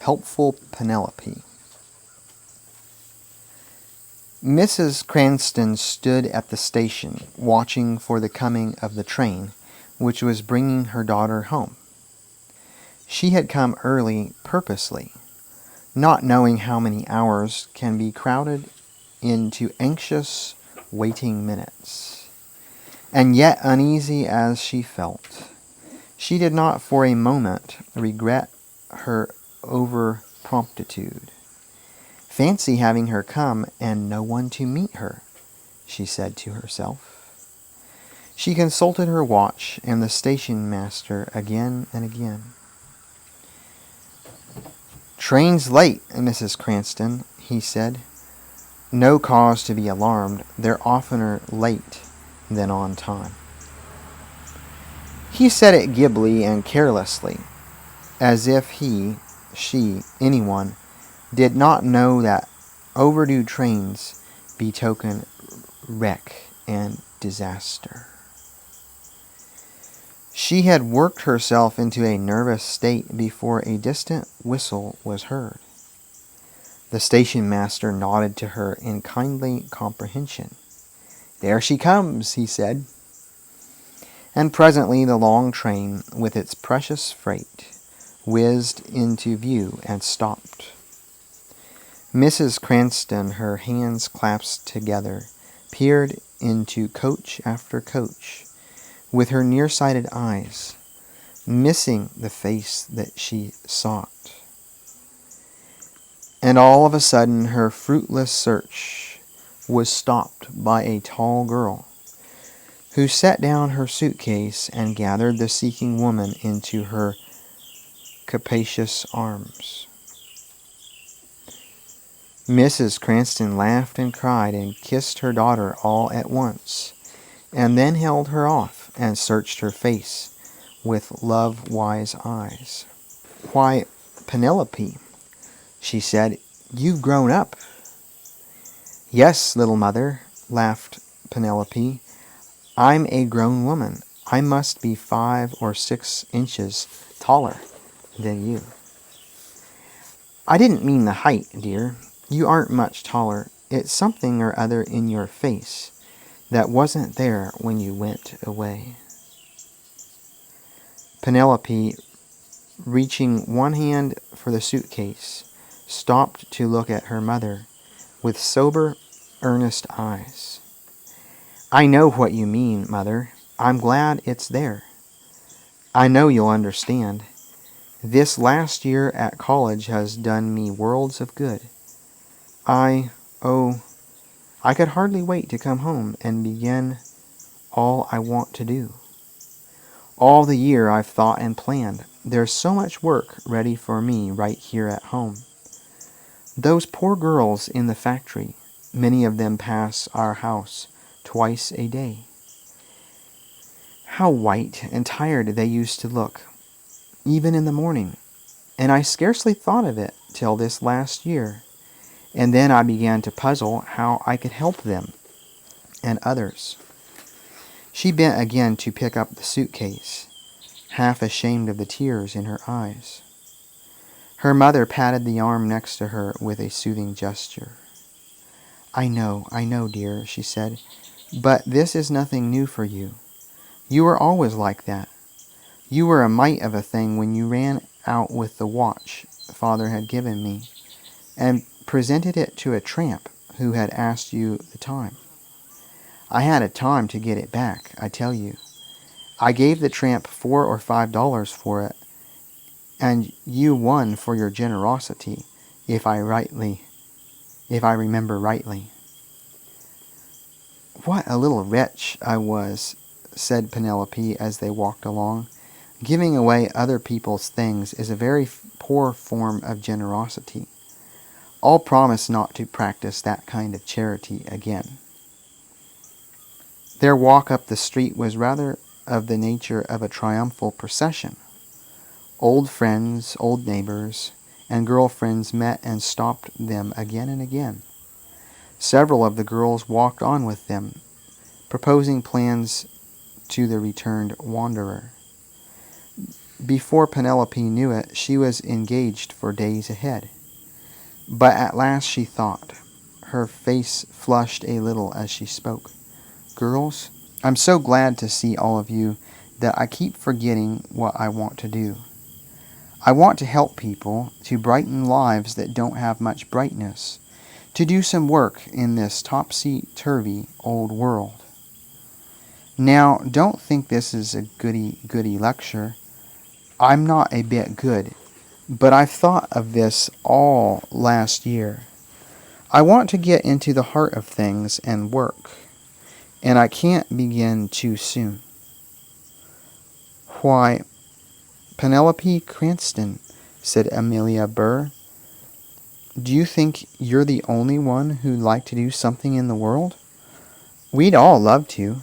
Helpful Penelope. Mrs. Cranston stood at the station, watching for the coming of the train, which was bringing her daughter home. She had come early purposely, not knowing how many hours can be crowded into anxious waiting minutes. And yet, uneasy as she felt, she did not for a moment regret her over-promptitude. Fancy having her come and no one to meet her, she said to herself. She consulted her watch and the station master again and again. "Train's late, Mrs. Cranston," he said. "No cause to be alarmed. They're oftener late than on time." He said it glibly and carelessly, as if he, she, anyone, did not know that overdue trains betoken wreck and disaster. She had worked herself into a nervous state before a distant whistle was heard. The station master nodded to her in kindly comprehension. "There she comes," he said. And presently the long train, with its precious freight, whizzed into view and stopped. Mrs. Cranston, her hands clasped together, peered into coach after coach with her nearsighted eyes, missing the face that she sought. And all of a sudden her fruitless search was stopped by a tall girl, who set down her suitcase and gathered the seeking woman into her capacious arms. Mrs. Cranston laughed and cried and kissed her daughter all at once, and then held her off and searched her face with love-wise eyes. "Why, Penelope," she said, "you've grown up." "Yes, little mother," laughed Penelope. "I'm a grown woman. I must be 5 or 6 inches taller than you." "I didn't mean the height, dear. You aren't much taller. It's something or other in your face that wasn't there when you went away." Penelope, reaching one hand for the suitcase, stopped to look at her mother with sober, earnest eyes. "I know what you mean, Mother. I'm glad it's there. I know you'll understand. This last year at college has done me worlds of good. I could hardly wait to come home and begin all I want to do. All the year I've thought and planned. There's so much work ready for me right here at home. Those poor girls in the factory, many of them pass our house twice a day. How white and tired they used to look, even in the morning, and I scarcely thought of it till this last year. And then I began to puzzle how I could help them and others." She bent again to pick up the suitcase, half ashamed of the tears in her eyes. Her mother patted the arm next to her with a soothing gesture. I know, dear," she said, "but this is nothing new for you. You were always like that. You were a mite of a thing when you ran out with the watch Father had given me, and presented it to a tramp who had asked you the time. I had a time to get it back, I tell you. I gave the tramp $4 or $5 for it, and you won for your generosity, if I remember rightly." "What a little wretch I was," said Penelope as they walked along. "Giving away other people's things is a very poor form of generosity. I'll promise not to practice that kind of charity again." Their walk up the street was rather of the nature of a triumphal procession. Old friends, old neighbors, and girlfriends met and stopped them again and again. Several of the girls walked on with them, proposing plans to the returned wanderer. Before Penelope knew it, she was engaged for days ahead. But at last she thought. Her face flushed a little as she spoke. Girls, I'm so glad to see all of you that I keep forgetting what I want to do. I want to help people, to brighten lives that don't have much brightness, to do some work in this topsy-turvy old world. Now, don't think this is a goody-goody lecture. I'm not a bit good, but I've thought of this all last year. I want to get into the heart of things and work, and I can't begin too soon. Why, Penelope Cranston, said Amelia Burr, do you think you're the only one who'd like to do something in the world? We'd all love to,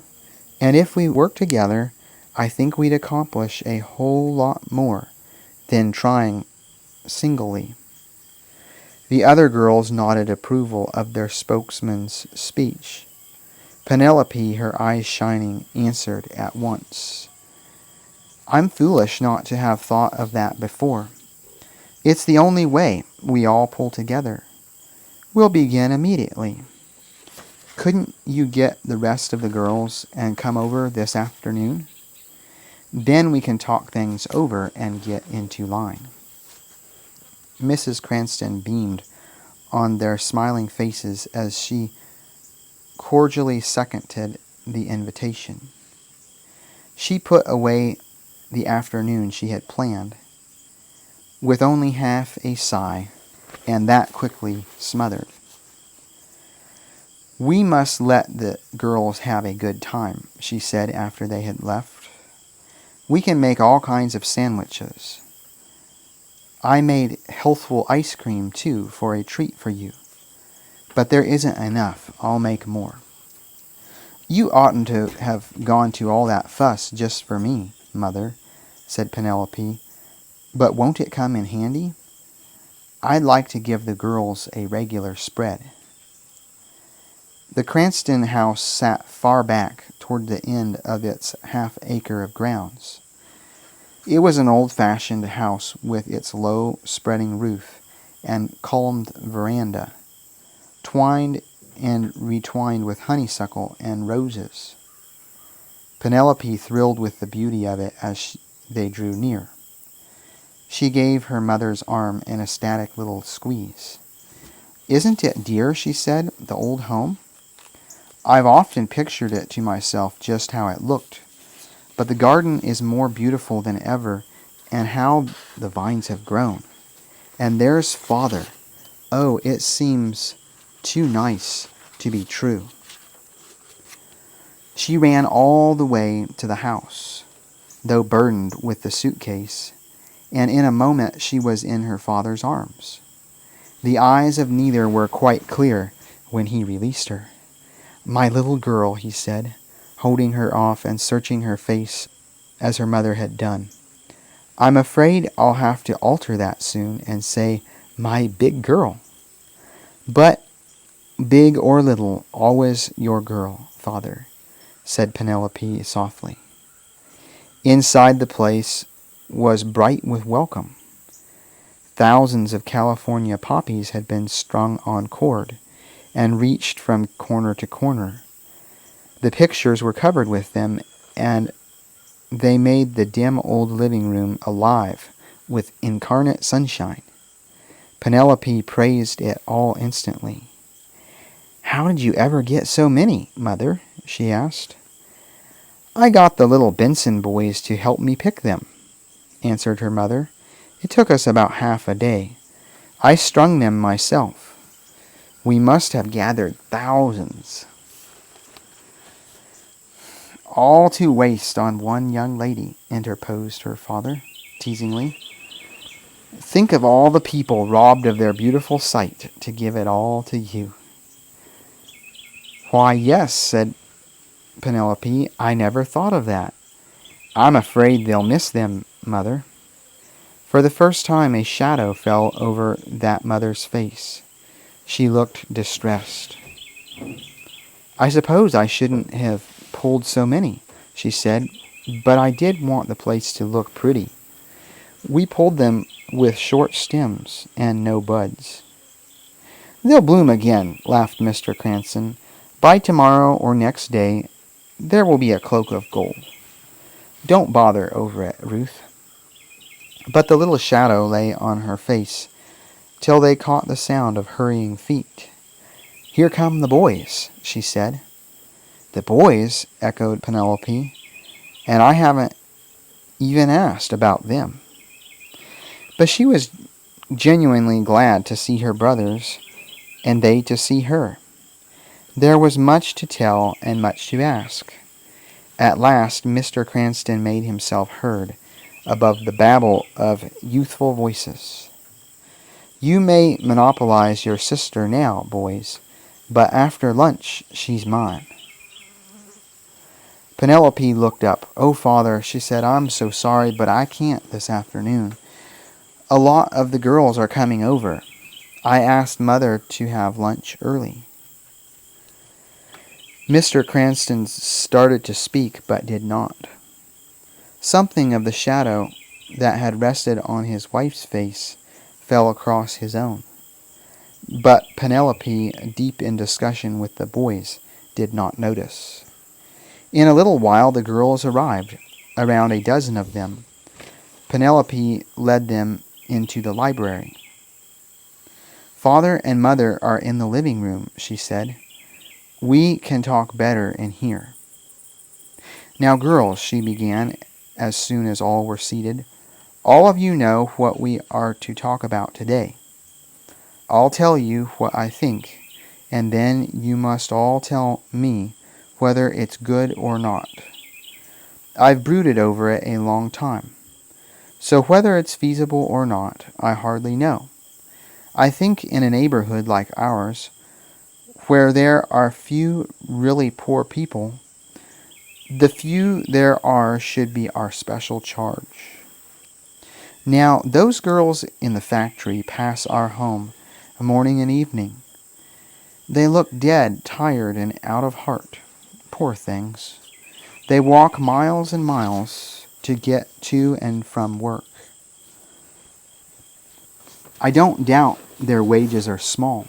and if we work together, I think we'd accomplish a whole lot more than trying singly. The other girls nodded approval of their spokesman's speech. Penelope, her eyes shining, answered at once. I'm foolish not to have thought of that before. It's the only way we all pull together. We'll begin immediately. Couldn't you get the rest of the girls and come over this afternoon? Then we can talk things over and get into line. Mrs. Cranston beamed on their smiling faces as she cordially seconded the invitation. She put away the afternoon she had planned, with only half a sigh, and that quickly smothered. We must let the girls have a good time, she said after they had left. We can make all kinds of sandwiches. I made healthful ice cream, too, for a treat for you. But there isn't enough. I'll make more. You oughtn't to have gone to all that fuss just for me, Mother, said Penelope. But won't it come in handy? I'd like to give the girls a regular spread. The Cranston house sat far back toward the end of its half-acre of grounds. It was an old-fashioned house with its low, spreading roof and columned veranda, twined and retwined with honeysuckle and roses. Penelope thrilled with the beauty of it as they drew near. She gave her mother's arm an ecstatic little squeeze. Isn't it dear, she said, the old home? I've often pictured it to myself just how it looked. But the garden is more beautiful than ever, and how the vines have grown. And there's Father. Oh, it seems too nice to be true. She ran all the way to the house, though burdened with the suitcase, and in a moment she was in her father's arms. The eyes of neither were quite clear when he released her. My little girl, he said, holding her off and searching her face as her mother had done. I'm afraid I'll have to alter that soon and say, my big girl. But big or little, always your girl, Father, said Penelope softly. Inside the place was bright with welcome. Thousands of California poppies had been strung on cord and reached from corner to corner. The pictures were covered with them, and they made the dim old living room alive with incarnate sunshine. Penelope praised it all instantly. How did you ever get so many, Mother? She asked. I got the little Benson boys to help me pick them, answered her mother. It took us about half a day. I strung them myself. We must have gathered thousands. All to waste on one young lady, interposed her father, teasingly. Think of all the people robbed of their beautiful sight to give it all to you. Why, yes, said Penelope, I never thought of that. I'm afraid they'll miss them, Mother. For the first time a shadow fell over that mother's face. She looked distressed. I suppose I shouldn't have pulled so many, she said, but I did want the place to look pretty. We pulled them with short stems and no buds." "They'll bloom again," laughed Mr. Cranston. "By tomorrow or next day there will be a cloak of gold. Don't bother over it, Ruth." But the little shadow lay on her face till they caught the sound of hurrying feet. "Here come the boys," she said. "The boys?" echoed Penelope. "And I haven't even asked about them." But she was genuinely glad to see her brothers, and they to see her. There was much to tell and much to ask. At last Mr. Cranston made himself heard above the babble of youthful voices. "You may monopolize your sister now, boys, but after lunch she's mine." Penelope looked up. "Oh, Father," she said, "I'm so sorry, but I can't this afternoon. A lot of the girls are coming over. I asked Mother to have lunch early." Mr. Cranston started to speak, but did not. Something of the shadow that had rested on his wife's face fell across his own. But Penelope, deep in discussion with the boys, did not notice. In a little while the girls arrived, around a dozen of them. Penelope led them into the library. "Father and Mother are in the living room," she said. "We can talk better in here." "Now, girls," she began as soon as all were seated, "all of you know what we are to talk about today. I'll tell you what I think, and then you must all tell me whether it's good or not. I've brooded over it a long time, so whether it's feasible or not, I hardly know. I think in a neighborhood like ours, where there are few really poor people, the few there are should be our special charge. Now, those girls in the factory pass our home morning and evening. They look dead, tired, and out of heart. Poor things. They walk miles and miles to get to and from work. I don't doubt their wages are small.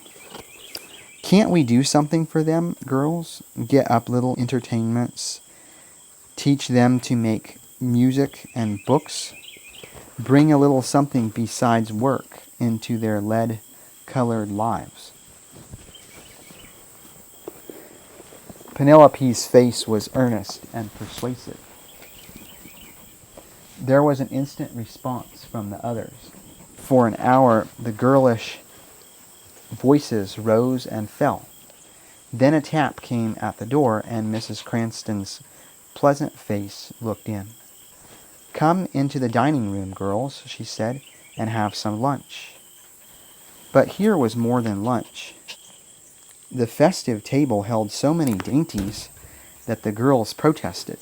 Can't we do something for them, girls? Get up little entertainments, teach them to make music and books, bring a little something besides work into their lead-colored lives." Penelope's face was earnest and persuasive. There was an instant response from the others. For an hour the girlish voices rose and fell. Then a tap came at the door, and Mrs. Cranston's pleasant face looked in. "Come into the dining room, girls," she said, "and have some lunch." But here was more than lunch. The festive table held so many dainties that the girls protested.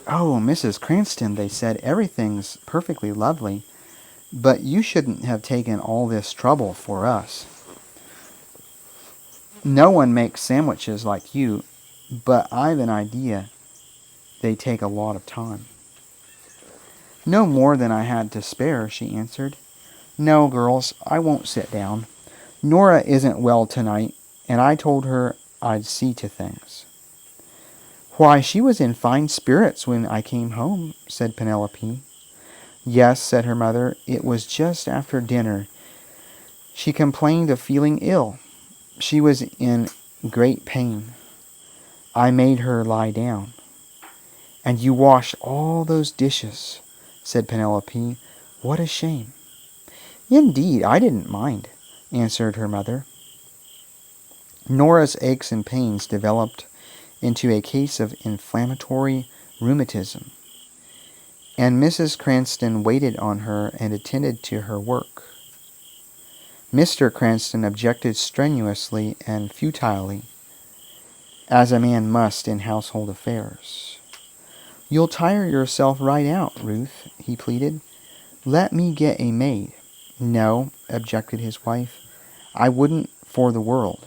"Oh, Mrs. Cranston," they said, "everything's perfectly lovely, but you shouldn't have taken all this trouble for us. No one makes sandwiches like you, but I've an idea they take a lot of time." "No more than I had to spare," she answered. "No, girls, I won't sit down. Nora isn't well tonight, and I told her I'd see to things." "Why, she was in fine spirits when I came home," said Penelope. "Yes," said her mother, "it was just after dinner. She complained of feeling ill. She was in great pain. I made her lie down." "And you washed all those dishes," said Penelope. "What a shame." "Indeed, I didn't mind," answered her mother. Nora's aches and pains developed into a case of inflammatory rheumatism, and Mrs. Cranston waited on her and attended to her work. Mr. Cranston objected strenuously and futilely, as a man must in household affairs. "You'll tire yourself right out, Ruth," he pleaded. "Let me get a maid." "No," objected his wife, "I wouldn't for the world.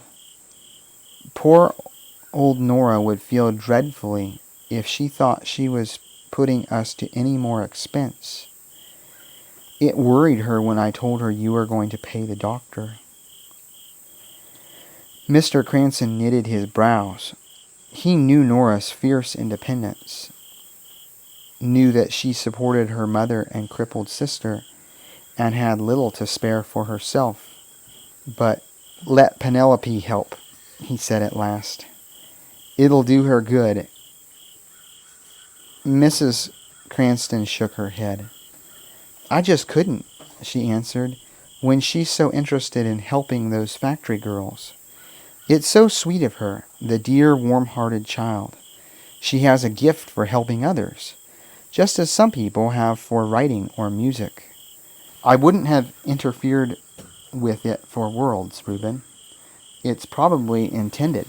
Poor old Nora would feel dreadfully if she thought she was putting us to any more expense. It worried her when I told her you were going to pay the doctor." Mr. Cranston knitted his brows. He knew Nora's fierce independence, knew that she supported her mother and crippled sister, and had little to spare for herself. "But let Penelope help," he said at last. "It'll do her good." Mrs. Cranston shook her head. "I just couldn't," she answered, "when she's so interested in helping those factory girls. It's so sweet of her, the dear, warm-hearted child. She has a gift for helping others, just as some people have for writing or music. I wouldn't have interfered with it for worlds, Reuben. It's probably intended."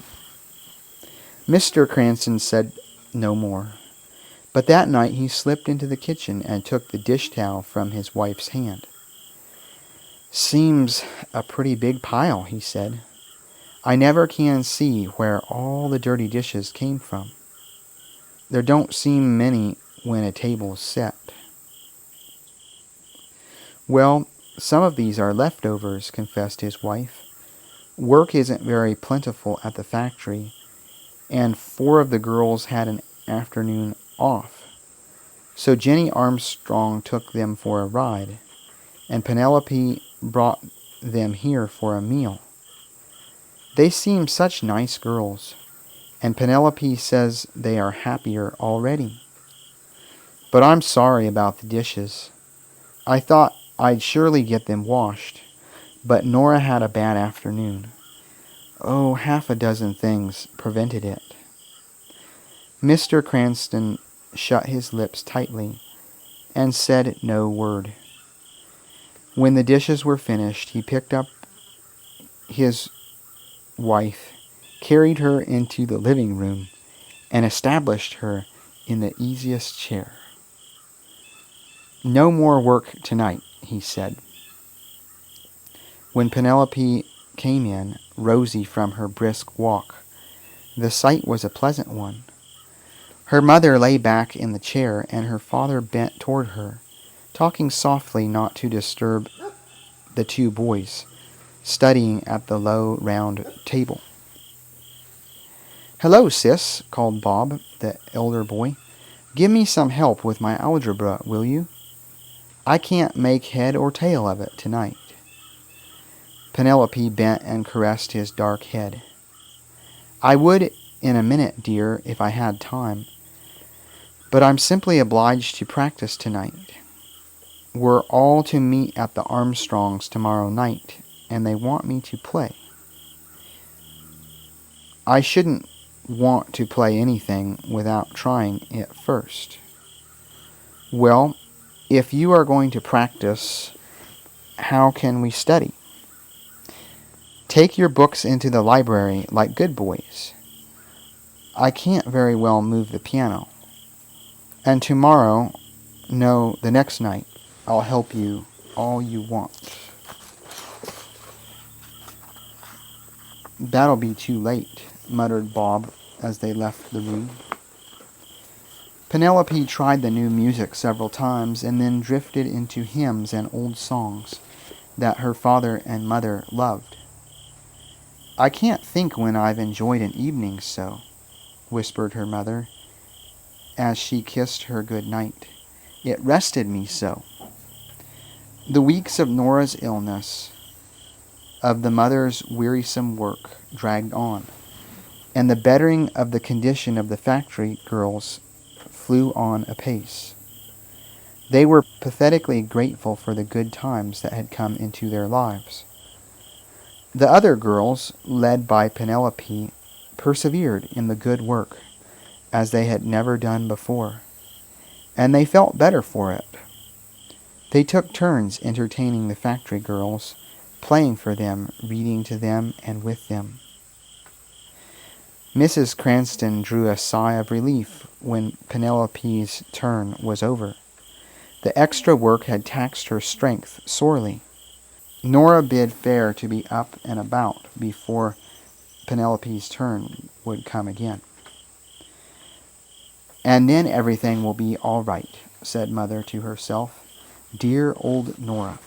Mr. Cranston said no more, but that night he slipped into the kitchen and took the dish towel from his wife's hand. "Seems a pretty big pile," he said. "I never can see where all the dirty dishes came from. There don't seem many when a table's set." "Well, some of these are leftovers," confessed his wife. "Work isn't very plentiful at the factory, and 4 of the girls had an afternoon off. So Jenny Armstrong took them for a ride, and Penelope brought them here for a meal. They seem such nice girls, and Penelope says they are happier already. But I'm sorry about the dishes. I thought I'd surely get them washed, but Nora had a bad afternoon. Oh, half a dozen things prevented it." Mr. Cranston shut his lips tightly and said no word. When the dishes were finished, he picked up his wife, carried her into the living room, and established her in the easiest chair. "No more work tonight," he said. When Penelope came in, rosy from her brisk walk, the sight was a pleasant one. Her mother lay back in the chair, and her father bent toward her, talking softly not to disturb the 2 boys, studying at the low, round table. "Hello, sis," called Bob, the elder boy. "Give me some help with my algebra, will you? I can't make head or tail of it tonight." Penelope bent and caressed his dark head. "I would in a minute, dear, if I had time. But I'm simply obliged to practice tonight. We're all to meet at the Armstrongs tomorrow night, and they want me to play. I shouldn't want to play anything without trying it first." "Well, if you are going to practice, how can we study?" "Take your books into the library like good boys. I can't very well move the piano. And tomorrow, no, the next night, I'll help you all you want." "That'll be too late," muttered Bob as they left the room. Penelope tried the new music several times and then drifted into hymns and old songs that her father and mother loved. "I can't think when I've enjoyed an evening so," whispered her mother as she kissed her good night. "It rested me so." The weeks of Nora's illness, of the mother's wearisome work, dragged on, and the bettering of the condition of the factory girls flew on apace. They were pathetically grateful for the good times that had come into their lives. The other girls, led by Penelope, persevered in the good work as they had never done before, and they felt better for it. They took turns entertaining the factory girls, playing for them, reading to them and with them. Mrs. Cranston drew a sigh of relief when Penelope's turn was over. The extra work had taxed her strength sorely. Nora bid fair to be up and about before Penelope's turn would come again. "And then everything will be all right," said Mother to herself. Dear old Nora.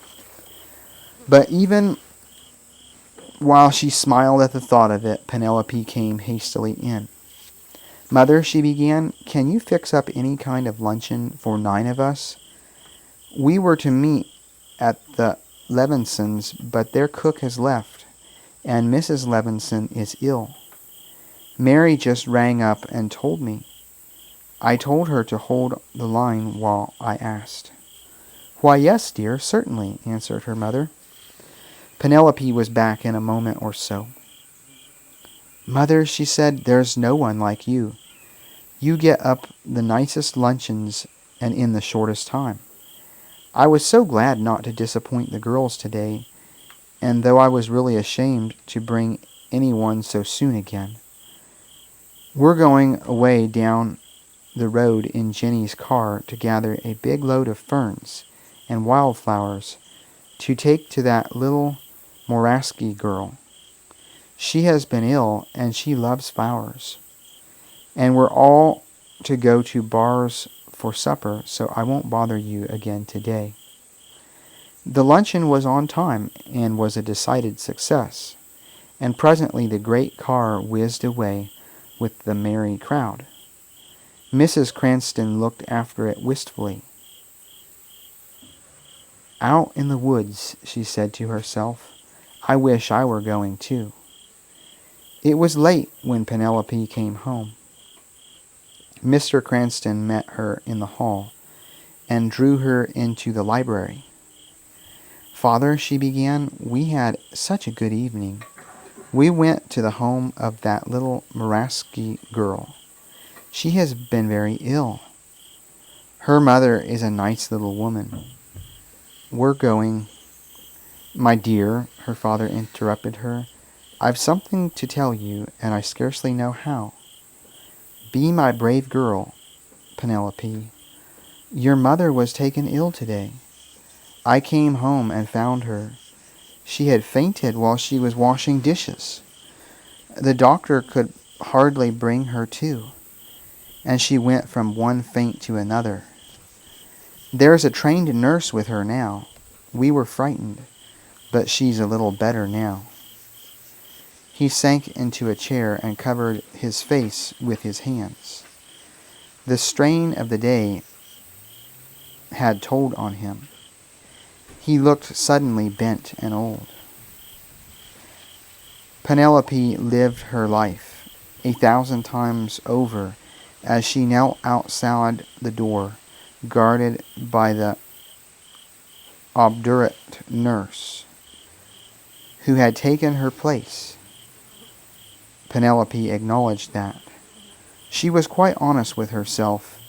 But even while she smiled at the thought of it, Penelope came hastily in. Mother, she began, can you fix up any kind of luncheon for 9 of us? We were to meet at the Levinsons, but their cook has left, and Mrs. Levinson is ill. Mary just rang up and told me. I told her to hold the line while I asked. Why, yes, dear, certainly, answered her mother. Penelope was back in a moment or so. Mother, she said, there's no one like you. You get up the nicest luncheons and in the shortest time. I was so glad not to disappoint the girls today, and though I was really ashamed to bring anyone so soon again. We're going away down the road in Jenny's car to gather a big load of ferns and wildflowers to take to that little Moraski girl. She has been ill, and she loves flowers. And we're all to go to Bars for supper, so I won't bother you again today. The luncheon was on time and was a decided success, and presently the great car whizzed away with the merry crowd. Mrs. Cranston looked after it wistfully. Out in the woods, she said to herself, I wish I were going too. It was late when Penelope came home. Mr. Cranston met her in the hall and drew her into the library. Father, she began, we had such a good evening. We went to the home of that little Moraski girl. She has been very ill. Her mother is a nice little woman. We're going... My dear, her father interrupted her, I've something to tell you, and I scarcely know how. Be my brave girl, Penelope. Your mother was taken ill today. I came home and found her. She had fainted while she was washing dishes. The doctor could hardly bring her to, and she went from one faint to another. There's a trained nurse with her now. We were frightened, but she's a little better now. He sank into a chair and covered his face with his hands. The strain of the day had told on him. He looked suddenly bent and old. Penelope lived her life 1,000 times over as she knelt outside the door, guarded by the obdurate nurse who had taken her place. Penelope acknowledged that. She was quite honest with herself,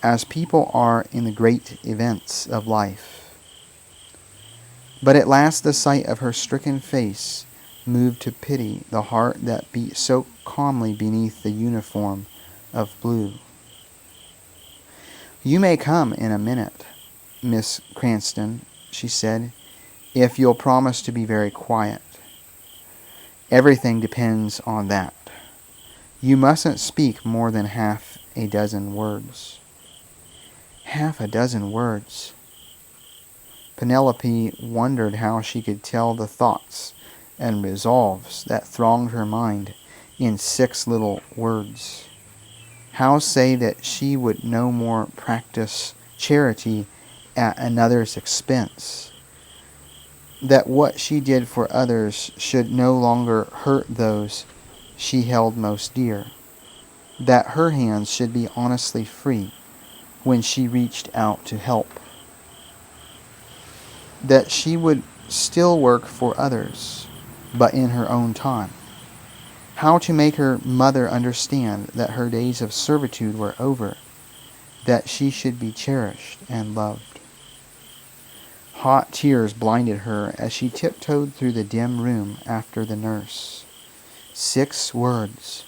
as people are in the great events of life. But at last the sight of her stricken face moved to pity the heart that beat so calmly beneath the uniform of blue. You may come in a minute, Miss Cranston, she said, if you'll promise to be very quiet. Everything depends on that. You mustn't speak more than half a dozen words. Half a dozen words. Penelope wondered how she could tell the thoughts and resolves that thronged her mind in 6 little words. How say that she would no more practice charity at another's expense, that what she did for others should no longer hurt those she held most dear, that her hands should be honestly free when she reached out to help, that she would still work for others, but in her own time. How to make her mother understand that her days of servitude were over, that she should be cherished and loved. Hot tears blinded her as she tiptoed through the dim room after the nurse. 6 words.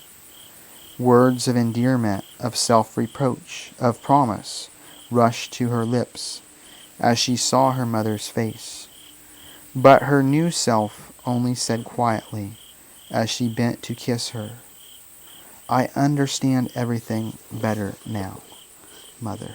Words of endearment, of self-reproach, of promise, rushed to her lips as she saw her mother's face. But her new self only said quietly, as she bent to kiss her, I understand everything better now, Mother.